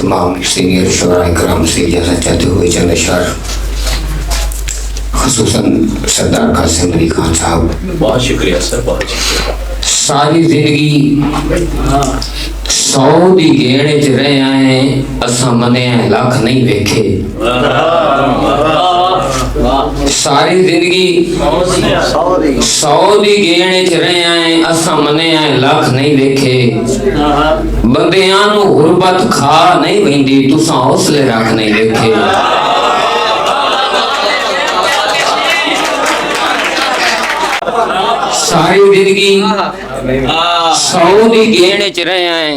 तमाम सीनियर शुरा कराम से इजाज़त चाहते हुए चंद अशआर खुसूसन सरदार कासिम अली खान साहब। बहुत शुक्रिया सर, बहुत शुक्रिया। सारी जिंदगी 100 दी गेड़ च रहे आए असा मने लख नहीं वेखे। सारी जिंदगी 100 दी गेड़ च रहे आए असा मने लख नहीं वेखे। बंदियां नू गुरबत खा नहीं वेंदी तुसा हौसले रख नहीं वेखे। सारी जिंदगी 100 दी गेड़ च रहे आए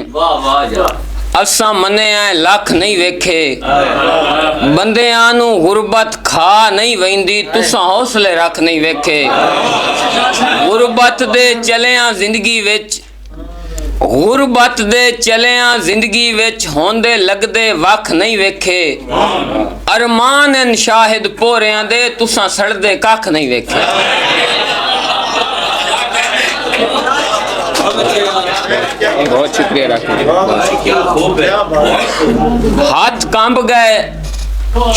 असा मने लख नहीं वेखे। बंदियां नू गुरबत खा नहीं वेंदी तुसा हौसले रख नहीं वेखे। गुरबत दे चलिया जिंदगी विच गुरबत दे चलिया जिंदगी विच होंदे लगदे वख नहीं वेखे। अरमान इन शाहिद पोरियां दे तुसा सड़दे कख नहीं वेखे। बहुत शुक्रिया हाथ कंब गए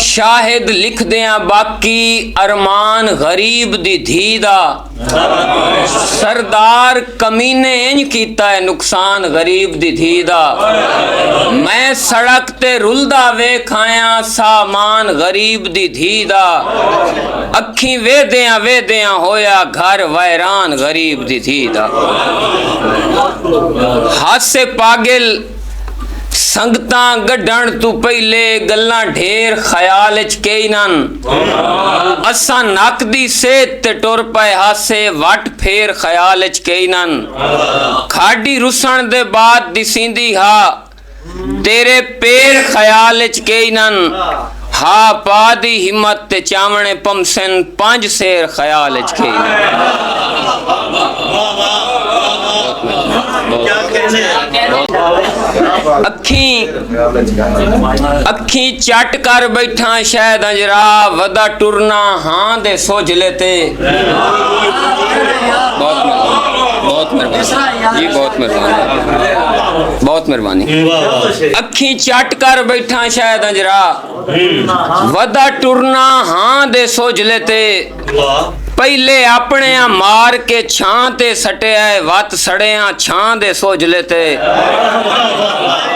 शाहिद लिख दिया बाकी अरमान गरीब दी धी दा। सरदार कमीने इंज कीता है नुकसान गरीब दी धी दा। मैं सड़क ते रुलदा वेख आया सामान गरीब दी धी दा। अखी वेदिया होया घर वैरान गरीब दी धी दा। हासे पागिल संगता गड्ढण तू पहले गल्ला ढेर ख्याल च कई नन। असा नक दी सेहत ते टुर पे हासे वट फेर ख्याल च कई नन। खाडी रुसण दे बाद दिसींदी हा तेरे पैर ख्याल च कई नन। हा पा दी हिम्मत ते चावणे पमसन 5 शेर ख्याल च कई अखी चट कर बैठा शायद अंजरा वदा टुरना हाँ दे सोच लेते। बहुत मेहरबानी जी, बहुत मेहरबानी, बहुत मेहरबानी। अखी चट कर बैठा शायद अंजरा वदा टुरना हाँ दे सोच लेते। पहले अपने मार के छां ते सटे वत सड़े छां दे सोच लेते।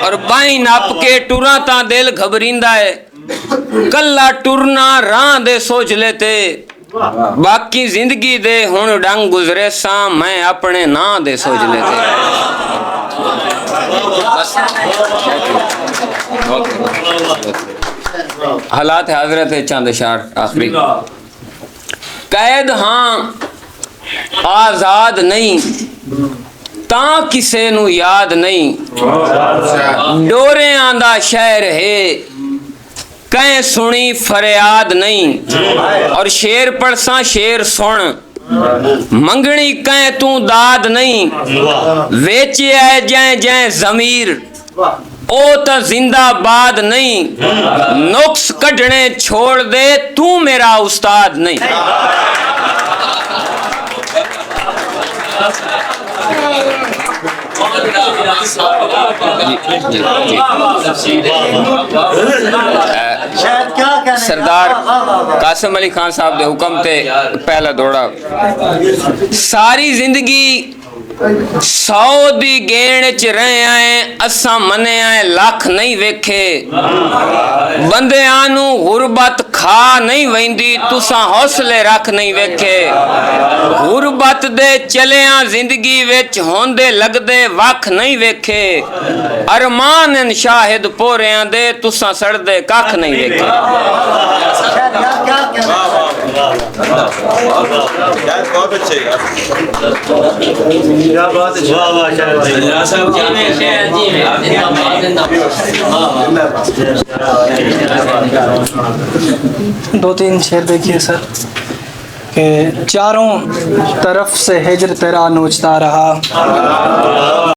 और बाई नप के टुरा ता दिल घबरींदा है कल्ला टुरना राह दे सोच लेते। बाकी जिंदगी दे हुण डंग गुजरे सा मैं अपने ना दे सोच लेते। हालात हजरत चंद अशआर आखिरी। कैद हाँ आजाद नहीं ता किसे नू याद नहीं। डोरियां दा शहर है कहीं सुनी फरियाद नहीं। और शेर पढ़सा शेर सुन मंगनी कहीं तू दाद नहीं। वेचे है जै जै जमीर ओ तो जिंदाबाद नहीं। नुक्स कढ़ने छोड़ दे तू मेरा उस्ताद नहीं। सरदार कासिम अली खान साहब दे हुक्म ते पहला दौड़ा। सारी जिंदगी 100 दी गेड़ च रहे आए असा मने लख नहीं वेखे। बंदियां नू गुरबत खा नहीं वेंदी तुसा हौसले रख नहीं वेखे। गुरबत दे चलिया जिंदगी विच होंदे लगदे वख नहीं वेखे। अरमान इन शाहिद पोरियां दे तुसा सड़दे कख नहीं वेखे। बहुत अच्छे दो तीन शेर देखिए सर कि चारों तरफ से हिज्र तेरा नोचता रहा।